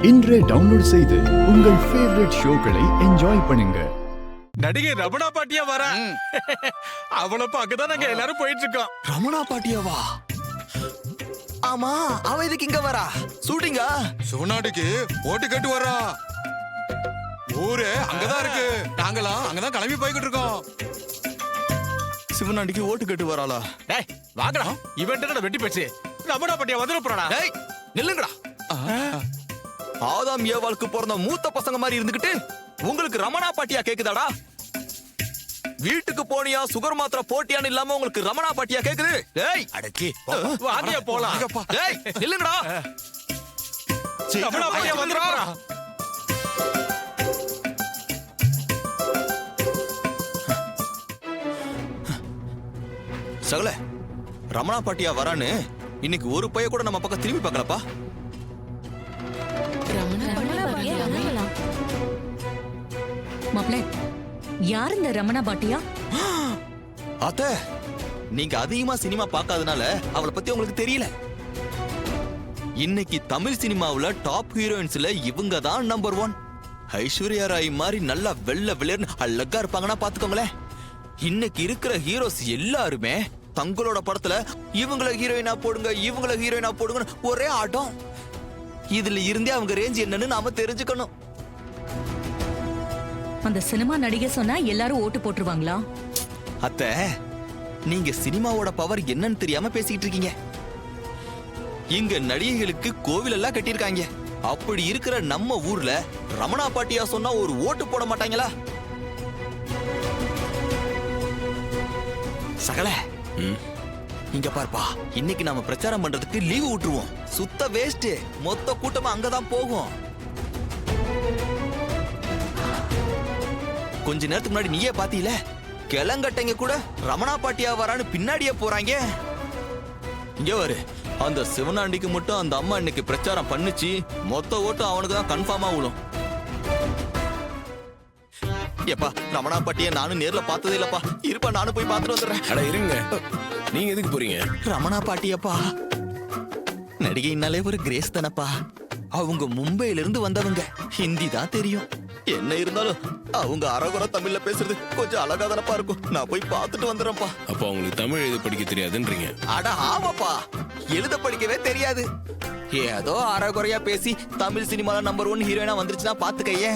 இன்றே டவுன்லோட் செய்து உங்கள் ஃபேவரட் ஷோக்களை என்ஜாய் பண்ணுங்க. நடிகை ரமணா பாட்டியா வர அவளை பார்க்கதான் நாங்க எல்லாரும் போயிட்டு இருக்கோம். ரமணா பாட்டியாவா? ஆமா, அவ இதுக்கு இங்க வரா? ஷூட்டிங்கா? சிவநாட்டுக்கு ஓட்டு கட்டு வரா. ஊரு அங்கதான் இருக்கு. நாங்களாம் அங்கதான் கிளம்பி போய்கிட்டு இருக்கோம். சிவனாண்டிக்கு ஓட்டு கட்டு வராளா? டேய் வாங்கடா, இவன்ட்ட என்னடா வெட்டி பேச்சு. ரமணா பாட்டியா வந்துட போறாடா. டேய் நில்லுங்கடா. ஆதாம் ஏவாளுக்கு பிறந்த மூத்த பசங்க மாதிரி இருந்துகிட்டு உங்களுக்கு ரமணா பாட்டியா கேக்குதாடா? வீட்டுக்கு போனியா சுகர் மாத்திரை போட்டியான்னு இல்லாம உங்களுக்கு ரமணா பாட்டியா கேக்குது? டேய் அடக்கி வாங்க போலாம். டேய் நில்லுங்கடா. ரமணா பாட்டியா வந்துட போறா. சகல ரமணா பாட்டியா வரான்னு இன்னைக்கு ஒரு பைய கூட நம்ம பக்கம் திரும்பி பார்க்கலப்பா. மாப்ள, யார் இந்த ரமணா பாட்டியா? அத்த, நீங்க அதிகமா சினிமா பார்க்காதனால அவளை பத்தி உங்களுக்கு தெரியல. இன்னைக்கு தமிழ் சினிமாவுல டாப் ஹீரோயின்ஸ்ல இவங்க தான் நம்பர் 1. ஐஸ்வர்யா ராய் மாதிரி நல்லா வெள்ளை வெளியர்னு அழகா இருப்பாங்கன்னா பாத்துக்கோங்களேன். இன்னைக்கு இருக்கிற ஹீரோஸ் எல்லாருமே தங்களோட படத்துல இவங்கள ஹீரோயினா போடுங்க, இவங்கள ஹீரோயினா போடுங்கன்னு ஒரே ஆட்டம். இதுல இருந்தே அவங்க ரேஞ்ச் என்னன்னு நாம தெரிஞ்சுக்கணும். அந்த சினிமா நடிகை சொன்னா எல்லாரும் ஓட்டு போட்டுருவாங்களா? அத்த, நீங்க சினிமாவோட பவர் என்னன்னு தெரியாம பேசிட்டு இருக்கீங்க. இங்க நடிகைகளுக்கு கோவில் எல்லாம் கட்டியிருக்காங்க. அப்படி இருக்கிற நம்ம ஊர்ல ரமணா பாட்டியா சொன்னா ஒரு ஓட்டு போட மாட்டாங்களா? சகல இங்க பார்ப்பா, இன்னைக்கு நாம பிரச்சாரம் பண்றதுக்கு லீவு விட்டுருவோம். சுத்த வேஸ்ட். மொத்த கூட்டமா அங்கதான் போகும். கொஞ்ச நேரத்துக்கு முன்னாடி நீயே பாத்தீல, கிளங்கட்டைங்க கூட ரமணா பாட்டியா வரான்னு பின்னாடியே போறாங்க. இங்க வரு, அந்த சிவனாண்டிக்கு மட்டும் அந்த அம்மா இன்னைக்கு பிரச்சாரம் பண்ணுச்சு, மொத்த ஓட்டம் அவனுக்கு தான் கன்ஃபார்மா விழும். ஏப்பா, ரமணா பாட்டிய நானும் நேர்ல பார்த்ததே இல்லப்பா. இருப்பா, நானும் போய் பார்த்துட்டு வந்துடுறேன். அட இருங்க, நீங்க எதுக்கு போறீங்க? ரமணா பாட்டியப்பா நடிகைனாலே ஒரு கிரேஸ் தானப்பா. அவங்க மும்பையில இருந்து வந்தவங்க, ஹிந்தி தான் தெரியும். என்ன இருந்தாலும் அவங்க அரகுற தமிழ்ல பேசுறது கொஞ்சம் அழகா தானப்பா இருக்கும். நான் போய் பார்த்துட்டு வந்துடுறேன்ப்பா. அப்ப அவங்களுக்கு தமிழ் எழுத படிக்க தெரியாதுன்றீங்க? அட ஆமாப்பா, எழுத படிக்கவே தெரியாது. ஏதோ அறகுறையா பேசி தமிழ் சினிமால நம்பர் 1 ஹீரோயினா வந்துருச்சுன்னா பாத்துக்கையே.